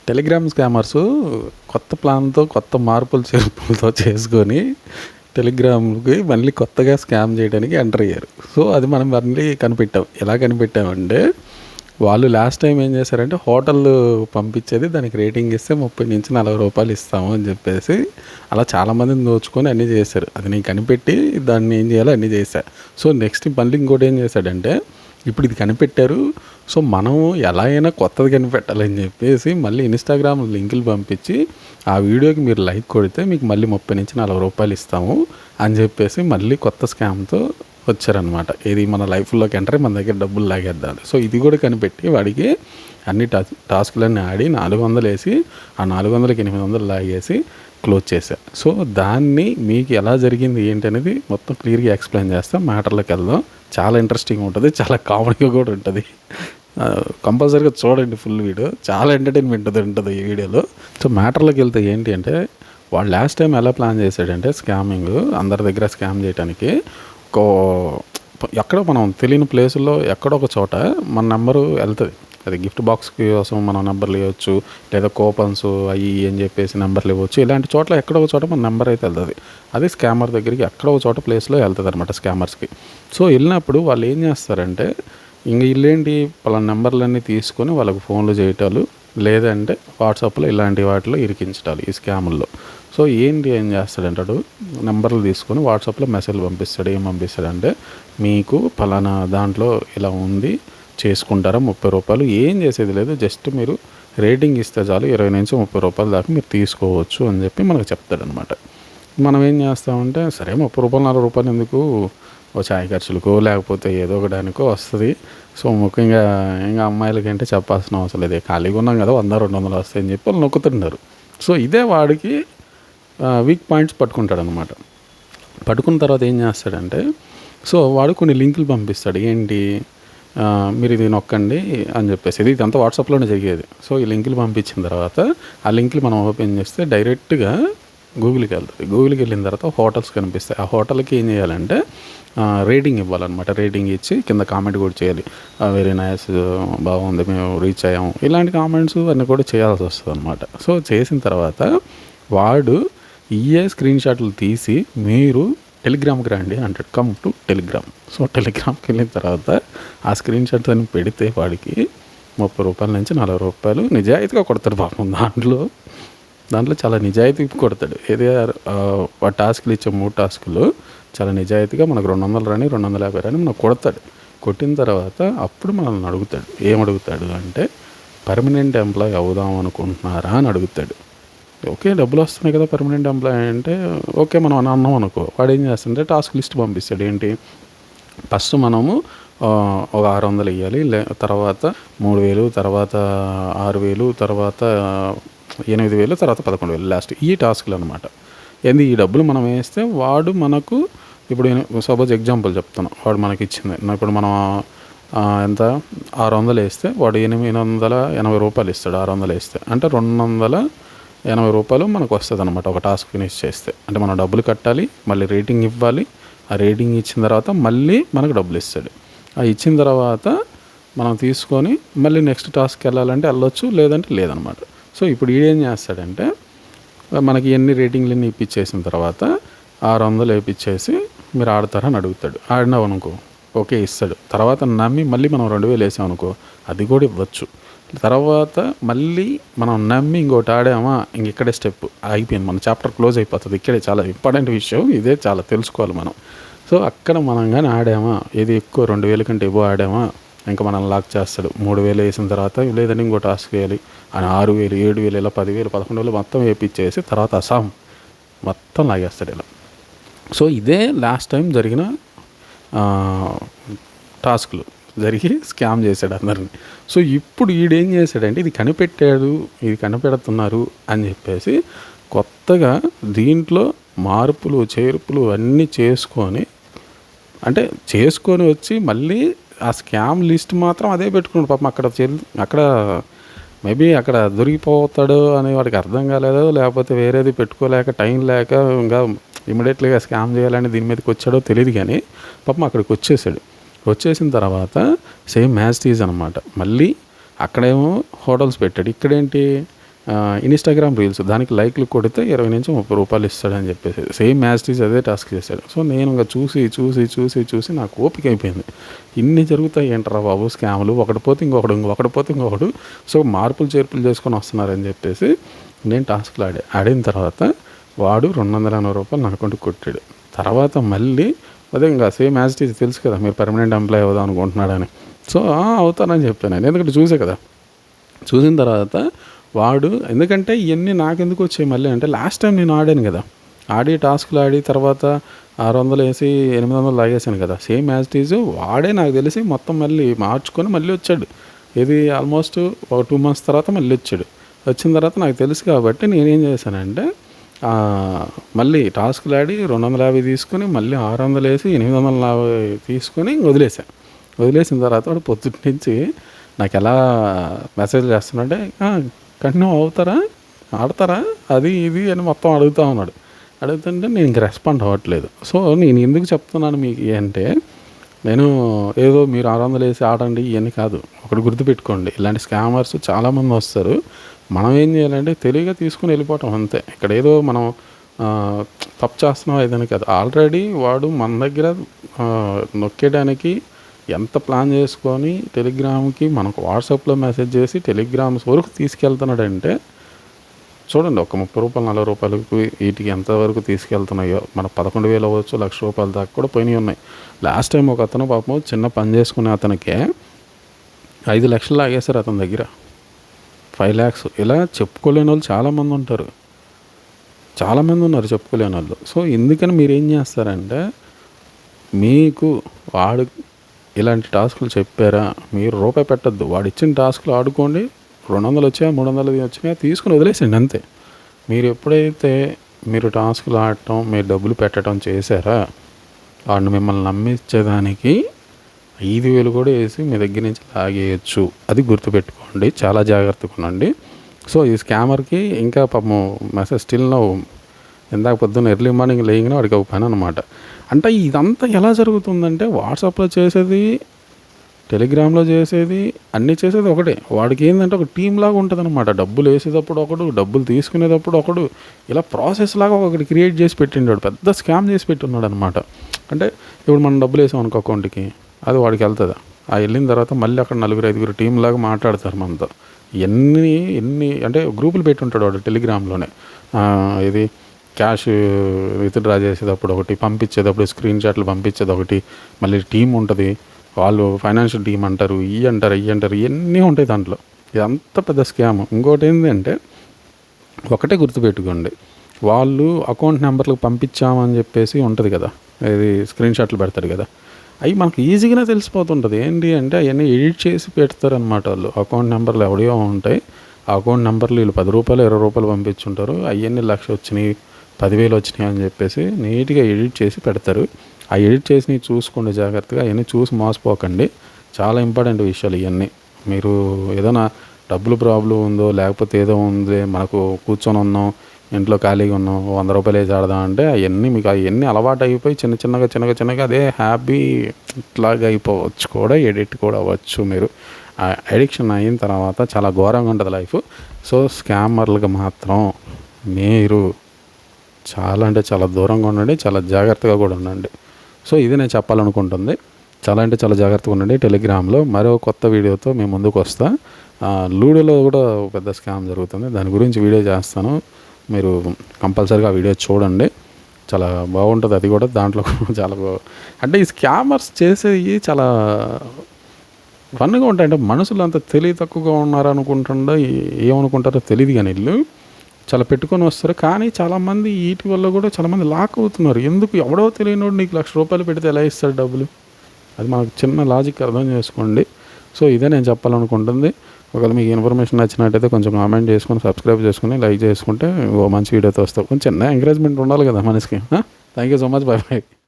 Telegram స్కామర్సు కొత్త ప్లాన్‌తో, కొత్త మార్పులు చేర్పులతో చేసుకొని టెలిగ్రామ్‌కి మళ్ళీ కొత్తగా స్కామ్ చేయడానికి ఎంటర్ అయ్యారు. సో, అది మనం మళ్ళీ కనిపెట్టాం. ఎలా కనిపెట్టామంటే, వాళ్ళు లాస్ట్ టైం ఏం చేశారంటే, హోటల్ పంపించేది దానికి రేటింగ్ ఇస్తే 30-40 ఇస్తాము అని చెప్పేసి, అలా చాలామందిని దోచుకొని అన్నీ చేశారు. అది నేను కనిపెట్టి దాన్ని ఏం చేయాలో అన్నీ చేశా. సో, నెక్స్ట్ మళ్ళీ ఇంకోటి ఏం చేశాడంటే, ఇప్పుడు ఇది కనిపెట్టారు. సో, మనం ఎలా అయినా కొత్తది కనిపెట్టాలని చెప్పేసి మళ్ళీ ఇన్‌స్టాగ్రామ్ లింకులు పంపించి, ఆ వీడియోకి మీరు లైక్ కొడితే మీకు మళ్ళీ 30-40 ఇస్తాము అని చెప్పేసి మళ్ళీ కొత్త స్కామ్‌తో వచ్చారనమాట. ఇది మన లైఫ్‌లోకి ఎంటర్ అయ్యి మన దగ్గర డబ్బులు లాగేద్దామని. సో, ఇది కూడా కనిపెట్టి వాడికి అన్ని టాస్కులన్నీ ఆడి 400 వేసి, ఆ 400కి 800 లాగేసి క్లోజ్ చేశా. సో, దాన్ని మీకు ఎలా జరిగింది ఏంటి అనేది మొత్తం క్లియర్‌గా ఎక్స్‌ప్లెయిన్ చేస్తా. మ్యాటర్‌లోకి వెళ్దాం. చాలా ఇంట్రెస్టింగ్‌గా ఉంటుంది. చాలా కామెడీగా కూడా ఉంటుంది. కంపల్సరీగా చూడండి ఫుల్ వీడియో. చాలా ఎంటర్టైన్మెంట్ ఉంటుంది ఈ వీడియోలో. సో, మ్యాటర్‌లోకి వెళ్తే ఏంటి అంటే, వాడు లాస్ట్ టైం ఎలా ప్లాన్ చేశాడంటే స్కామింగ్ అందరి దగ్గర స్కామ్ చేయడానికి, ఎక్కడో మనం తెలియని ప్లేసుల్లో ఎక్కడో ఒక చోట మన నెంబరు వెళ్తుంది. అది గిఫ్ట్ బాక్స్ కోసం మనం నెంబర్లు ఇవ్వచ్చు, లేదా కూపన్స్ అవి అని చెప్పేసి నెంబర్లు ఇవ్వచ్చు. ఇలాంటి చోట్ల ఎక్కడో ఒక చోట మన నెంబర్ అయితే వెళ్తుంది. అది స్కామర్ దగ్గరికి ఎక్కడో ఒక చోట ప్లేస్లో వెళ్తుంది అనమాట స్కామర్స్కి. సో, వెళ్ళినప్పుడు వాళ్ళు ఏం చేస్తారంటే, ఇంక వీళ్ళేంటి పలానా నెంబర్లన్నీ తీసుకొని వాళ్ళకు ఫోన్లు చేయటాలు, లేదంటే వాట్సాప్లో ఇలాంటి వాటిలో ఇరికించటాలు ఈ స్కాముల్లో. సో, ఏం చేస్తాడంటాడు, నెంబర్లు తీసుకొని వాట్సాప్లో మెసేజ్లు పంపిస్తాడు. ఏం పంపిస్తాడంటే, మీకు పలానా దాంట్లో ఇలా ఉంది, చేసుకుంటారా, రూ. 30. ఏం చేసేది లేదు, జస్ట్ మీరు రేటింగ్ ఇస్తే చాలు, రూ. 20-30 దాకా మీరు తీసుకోవచ్చు అని చెప్పి మనకు చెప్తాడనమాట. మనం ఏం చేస్తామంటే, సరే రూ. 30 40 ఎందుకు, ఓ చాయ్ ఖర్చులకో లేకపోతే ఏదో ఒకదానికో వస్తుంది. సో, ముఖ్యంగా ఇంకా అమ్మాయిలకంటే చెప్పాల్సిన అవసరం లేదు, ఖాళీగా ఉన్నాం కదా, 100-200 వస్తాయని చెప్పి వాళ్ళు నొక్కుతుంటారు. సో, ఇదే వాడికి వీక్ పాయింట్స్ పట్టుకుంటాడనమాట. పట్టుకున్న తర్వాత ఏం చేస్తాడంటే, సో, వాడు కొన్ని లింకులు పంపిస్తాడు. ఏంటి, మీరు ఇది నొక్కండి అని చెప్పేసి. ఇదంతా వాట్సాప్లోనే జరిగేది. సో, ఈ లింకులు పంపించిన తర్వాత ఆ లింకులు మనం ఓపెన్ చేస్తే డైరెక్ట్గా గూగుల్కి వెళ్తుంది. గూగుల్కి వెళ్ళిన తర్వాత హోటల్స్ కనిపిస్తాయి. ఆ హోటల్కి ఏం చేయాలంటే రేటింగ్ ఇవ్వాలన్నమాట. రేటింగ్ ఇచ్చి కింద కామెంట్ కూడా చేయాలి. వెరీ నైస్, బాగుంది, మేము రీచ్ అయ్యాము, ఇలాంటి కామెంట్స్ అన్నీ కూడా చేయాల్సి వస్తుంది అనమాట. సో, చేసిన తర్వాత వాడు స్క్రీన్ షాట్లు తీసి మీరు టెలిగ్రామ్కి రండి అంటాడు. Come to Telegram. సో, టెలిగ్రామ్కి వెళ్ళిన తర్వాత ఆ స్క్రీన్ షాట్స్ అని పెడితే వాడికి రూ. 30-40 నిజాయితీగా కొడతాడు పాపం. దాంట్లో చాలా నిజాయితీ కొడతాడు. వాడు టాస్క్లు ఇచ్చే 3 టాస్కులు చాలా నిజాయితీగా మనకు 200 రాని 250 రాని మనకు కొడతాడు. కొట్టిన తర్వాత అప్పుడు మనల్ని అడుగుతాడు. ఏమడుగుతాడు అంటే, పర్మనెంట్ ఎంప్లాయీ అవుదాం అనుకుంటున్నారా అని అడుగుతాడు. ఓకే, డబ్బులు వస్తున్నాయి కదా పర్మనెంట్ ఎంప్లాయీ అంటే ఓకే మనం అన్నాం అనుకో. వాడు ఏం చేస్తుంటే టాస్క్ లిస్ట్ పంపిస్తాడు. ఏంటి, ఫస్ట్ మనము ఒక 600 ఇవ్వాలి, తర్వాత 3000, తర్వాత 6000, తర్వాత 8000, తర్వాత 11,000 లాస్ట్. ఈ టాస్క్లు అనమాట. ఈ డబ్బులు మనం వేస్తే వాడు మనకు, ఇప్పుడు సపోజ్ ఎగ్జాంపుల్ చెప్తాను, వాడు మనకి ఇచ్చింది, ఇప్పుడు మనం ఎంత 600 వేస్తే వాడు రూ. 880 ఇస్తాడు. 600 వేస్తే అంటే రూ. 280 మనకు వస్తుంది అనమాట ఒక టాస్క్ ఫినిష్ చేస్తే. అంటే మనం డబ్బులు కట్టాలి, మళ్ళీ రేటింగ్ ఇవ్వాలి. ఆ రేటింగ్ ఇచ్చిన తర్వాత మళ్ళీ మనకు డబ్బులు ఇస్తాడు. ఆ ఇచ్చిన తర్వాత మనం తీసుకొని మళ్ళీ నెక్స్ట్ టాస్క్కి వెళ్ళాలంటే వెళ్ళొచ్చు, లేదంటే లేదనమాట. సో, ఇప్పుడు ఈడేం చేస్తాడంటే, మనకి ఎన్ని రేటింగ్లన్నీ ఇప్పించేసిన తర్వాత 600 వేయించేసి మీరు ఆడతారని అడుగుతాడు. ఆడినావు అనుకో ఓకే ఇస్తాడు. తర్వాత నమ్మి మళ్ళీ మనం 2000 వేసాం అనుకో అది కూడా ఇవ్వచ్చు. తర్వాత మళ్ళీ మనం నమ్మి ఇంకోటి ఆడామా, ఇక్కడే స్టెప్ అయిపోయింది, మన చాప్టర్ క్లోజ్ అయిపోతుంది. ఇక్కడే చాలా ఇంపార్టెంట్ విషయం, ఇదే చాలా తెలుసుకోవాలి మనం. సో, అక్కడ మనం కానీ ఆడామా, ఏది ఎక్కువ 2000 కంటే ఎక్కువ ఆడామా, ఇంకా మనం లాక్ చేస్తాడు. 3000 వేసిన తర్వాత లేదంటే ఇంకో టాస్క్ వేయాలి అని 6000, 7000, ఇలా 10,000, 11,000 మొత్తం వేయించేసి తర్వాత అసాం మొత్తం లాగేస్తాడు ఇలా. సో, ఇదే లాస్ట్ టైం జరిగిన టాస్క్లు జరిగి స్కామ్ చేశాడు అందరిని. సో, ఇప్పుడు ఈడేం చేశాడంటే, ఇది కనిపెడుతున్నారు అని చెప్పేసి కొత్తగా దీంట్లో మార్పులు చేర్పులు అన్నీ చేసుకొని వచ్చి మళ్ళీ ఆ స్కామ్ లిస్ట్ మాత్రం అదే పెట్టుకున్నాడు పాపం. అక్కడ మేబీ అక్కడ దొరికిపోతాడు అని వాడికి అర్థం కాలేదో, లేకపోతే వేరేది పెట్టుకోలేక టైం లేక ఇంకా ఇమీడియట్లీగా స్కామ్ చేయాలని దీని మీదకి వచ్చాడో తెలియదు. కానీ పాపం అక్కడికి వచ్చేసిన తర్వాత సేమ్ మ్యాచ్ టీజ్ అనమాట. మళ్ళీ అక్కడేమో హోటల్స్ పెట్టాడు. ఇక్కడేంటి, ఇన్‌స్టాగ్రామ్ రీల్స్ దానికి లైక్‌లు కొడితే 20-30 రూపాయలు ఇస్తాడని చెప్పేసి సేమ్ యాజ్ ఇట్ ఈజ్ అదే టాస్క్ చేశాడు. సో నేను ఇంక చూసి నాకు ఓపిక అయిపోయింది. ఇన్ని జరుగుతాయి ఏంట్రా బాబు స్కామ్‌లు, ఒకటి పోతే ఇంకొకడు, ఇంకొకటి పోతే ఇంకొకడు. సో మార్పులు చేర్పులు చేసుకొని వస్తున్నారని చెప్పేసి నేను టాస్క్‌లు ఆడిన తర్వాత వాడు 280 రూపాయలు నా అకౌంట్‌కి కొట్టాడు. తర్వాత మళ్ళీ అదే ఇంకా సేమ్ యాజ్ ఇట్ ఈజ్ తెలుసు కదా మీరు పర్మనెంట్ ఎంప్లాయ్ అవుదాం అనుకుంటున్నాడని. సో అవుతానని చెప్పాను నేను, ఎందుకంటే చూసే కదా. చూసిన తర్వాత వాడు ఎందుకంటే ఇవన్నీ నాకెందుకు వచ్చాయి మళ్ళీ అంటే లాస్ట్ టైం నేను ఆడాను కదా, టాస్క్లు ఆడి తర్వాత 600 వేసి 800 లాగేసాను కదా, సేమ్ యాజ్ ఇట్ ఈజ్ వాడే నాకు తెలిసి మొత్తం మళ్ళీ మార్చుకొని మళ్ళీ వచ్చాడు. ఇది ఆల్మోస్ట్ ఒక 2 months తర్వాత మళ్ళీ వచ్చాడు. వచ్చిన తర్వాత నాకు తెలుసు కాబట్టి నేనేం చేశానంటే మళ్ళీ టాస్క్లు ఆడి 250 తీసుకొని మళ్ళీ 600 వేసి 850 తీసుకొని వదిలేసిన తర్వాత వాడు పొద్దుటి నుంచి నాకు ఎలా మెసేజ్ చేస్తున్నాడంటే కంటిన్యూ అవుతారా, ఆడతారా, అది ఇది అని మొత్తం అడుగుతుంటే నేను ఇంక రెస్పాండ్ అవ్వట్లేదు. సో నేను ఎందుకు చెప్తున్నాను మీకు అంటే, నేను ఏదో మీరు 600 వేసి ఆడండి ఇవన్నీ కాదు. ఒకటి గుర్తుపెట్టుకోండి, ఇలాంటి స్కామర్స్ చాలామంది వస్తారు. మనం ఏం చేయాలంటే తెలివిగా తీసుకుని వెళ్ళిపోవటం అంతే. ఇక్కడ ఏదో మనం తప్పు చేస్తున్నాం ఏదైనా కాదు. ఆల్రెడీ వాడు మన దగ్గర నొక్కేయడానికి ఎంత ప్లాన్ చేసుకొని టెలిగ్రామ్కి మనకు వాట్సాప్లో మెసేజ్ చేసి టెలిగ్రామ్స్ వరకు తీసుకెళ్తున్నాడంటే చూడండి. ఒక 30 రూపాయలు 40 రూపాయలకు వీటికి ఎంతవరకు తీసుకెళ్తున్నాయో. మన 11,000 అవ్వచ్చు, ₹1,00,000 దాకా కూడా పోయినవి ఉన్నాయి. లాస్ట్ టైం ఒక అతను పాపం చిన్న పని చేసుకునే అతనికే 5 లక్షలు లాగేశారు అతని దగ్గర, 5 lakhs. ఇలా చెప్పుకోలేని వాళ్ళు చాలామంది ఉన్నారు చెప్పుకోలేని వాళ్ళు. సో ఎందుకని మీరు ఏం చేస్తారంటే, మీకు వాడు ఇలాంటి టాస్కులు చెప్పారా, మీరు రూపాయి పెట్టద్దు. వాడు ఇచ్చిన టాస్కులు ఆడుకోండి. 200 వచ్చాయా 300 వచ్చినాయా తీసుకుని వదిలేసండి అంతే. మీరు ఎప్పుడైతే మీరు టాస్కులు ఆడటం, మీరు డబ్బులు పెట్టడం చేశారా, వాడిని మిమ్మల్ని నమ్మించేదానికి 5,000 కూడా వేసి మీ దగ్గర నుంచి లాగేయచ్చు. అది గుర్తుపెట్టుకోండి, చాలా జాగ్రత్తగా ఉండండి. సో ఈ స్కామర్కి ఇంకా పాపం మెసేజ్ స్టిల్ నో, ఇందాక పొద్దున్న ఎర్లీ మార్నింగ్ లేయగానే వాడికి ఒక పని అనమాట. అంటే ఇదంతా ఎలా జరుగుతుందంటే, వాట్సాప్లో చేసేది, టెలిగ్రామ్లో చేసేది, అన్నీ చేసేది ఒకటే. వాడికి ఏంటంటే ఒక టీం లాగా ఉంటుంది అనమాట. డబ్బులు వేసేటప్పుడు ఒకడు, డబ్బులు తీసుకునేటప్పుడు ఒకడు, ఇలా ప్రాసెస్ లాగా ఒకటి క్రియేట్ చేసి పెట్టిండాడు. పెద్ద స్కామ్ చేసి పెట్టున్నాడు అనమాట. అంటే ఇప్పుడు మనం డబ్బులు వేసాం అనుకో అకౌంట్కి, అది వాడికి వెళ్తుంది. వెళ్ళిన తర్వాత మళ్ళీ అక్కడ 4-5 టీం లాగా మాట్లాడతారు మనతో. ఎన్ని అంటే గ్రూపులు పెట్టుంటాడు వాడు టెలిగ్రామ్లోనే. ఇది క్యాష్ విత్డ్రా చేసేటప్పుడు ఒకటి, పంపించేటప్పుడు స్క్రీన్ షాట్లు పంపించేది ఒకటి, మళ్ళీ టీం ఉంటుంది, వాళ్ళు ఫైనాన్షియల్ టీం అంటారు, ఇవి అంటారు ఇవన్నీ ఉంటాయి దాంట్లో. ఇదంతా పెద్ద స్కామ్. ఇంకోటి ఏంటంటే, ఒకటే గుర్తుపెట్టుకోండి, వాళ్ళు అకౌంట్ నెంబర్లకు పంపించామని చెప్పేసి ఉంటుంది కదా, ఇది స్క్రీన్ షాట్లు పెడతారు కదా, అవి మనకు ఈజీగానే తెలిసిపోతుంటుంది. ఏంటి అంటే అవన్నీ ఎడిట్ చేసి పెడతారనమాట వాళ్ళు. అకౌంట్ నెంబర్లు ఎవడియో ఉంటాయి, ఆ అకౌంట్ నెంబర్లు వీళ్ళు 10 రూపాయలు 20 రూపాయలు పంపించుంటారు. అవన్నీ 1,00,000 వచ్చినాయి 10,000 వచ్చినాయి అని చెప్పేసి నీట్గా ఎడిట్ చేసి పెడతారు. ఆ ఎడిట్ చేసి చూసుకోండి జాగ్రత్తగా, అవన్నీ చూసి మోసపోకండి. చాలా ఇంపార్టెంట్ విషయాలు ఇవన్నీ. మీరు ఏదైనా డబ్బులు ప్రాబ్లం ఉందో, లేకపోతే ఏదో ఉంది, మనకు కూర్చొని ఉన్నాం, ఇంట్లో ఖాళీగా ఉన్నాం, 100 రూపాయలు వేసి ఆడదాం అంటే అవన్నీ అలవాటు అయిపోయి చిన్నగా అదే హ్యాపీ ఇట్లాగా అయిపోవచ్చు, కూడా ఎడిట్ కూడా అవ్వచ్చు. మీరు అడిక్షన్ అయిన తర్వాత చాలా ఘోరంగా ఉంటుంది లైఫ్. సో స్కామర్లకు మాత్రం మీరు చాలా అంటే చాలా దూరంగా ఉండండి, చాలా జాగ్రత్తగా కూడా ఉండండి. సో ఇది నేను చెప్పాలనుకుంటుంది. చాలా జాగ్రత్తగా ఉండండి. టెలిగ్రామ్లో మరో కొత్త వీడియోతో మేము ముందుకు వస్తా. లూడోలో కూడా పెద్ద స్కామ్ జరుగుతుంది, దాని గురించి వీడియో చేస్తాను. మీరు కంపల్సరీగా ఆ వీడియో చూడండి, చాలా బాగుంటుంది. అది కూడా దాంట్లో చాలా అంటే ఈ స్కామర్స్ చేసేవి చాలా ఫన్గా ఉంటాయి. అంటే మనుషులు అంత తెలివి తక్కువగా ఉన్నారనుకుంటుండో ఏమనుకుంటారో తెలియదు, కానీ వీళ్ళు చాలా పెట్టుకొని వస్తారు. కానీ చాలామంది వీటి వల్ల కూడా చాలామంది లాక్ అవుతున్నారు. ఎందుకు? ఎవడో తెలియనోడు నీకు ₹1,00,000 పెడితే ఎలా ఇస్తాడు డబ్బులు? అది మనకు చిన్న లాజిక్ అర్థం చేసుకోండి. సో ఇదే నేను చెప్పాలనుకుంటుంది. ఒకవేళ మీకు ఇన్ఫర్మేషన్ నచ్చినట్టయితే కొంచెం కామెంట్ చేసుకొని, సబ్స్క్రైబ్ చేసుకొని, లైక్ చేసుకుంటే మంచి వీడియోతో వస్తాం. కొంచెం చిన్న ఎంకరేజ్మెంట్ ఉండాలి కదా మనిషికి. Thank you so much. By.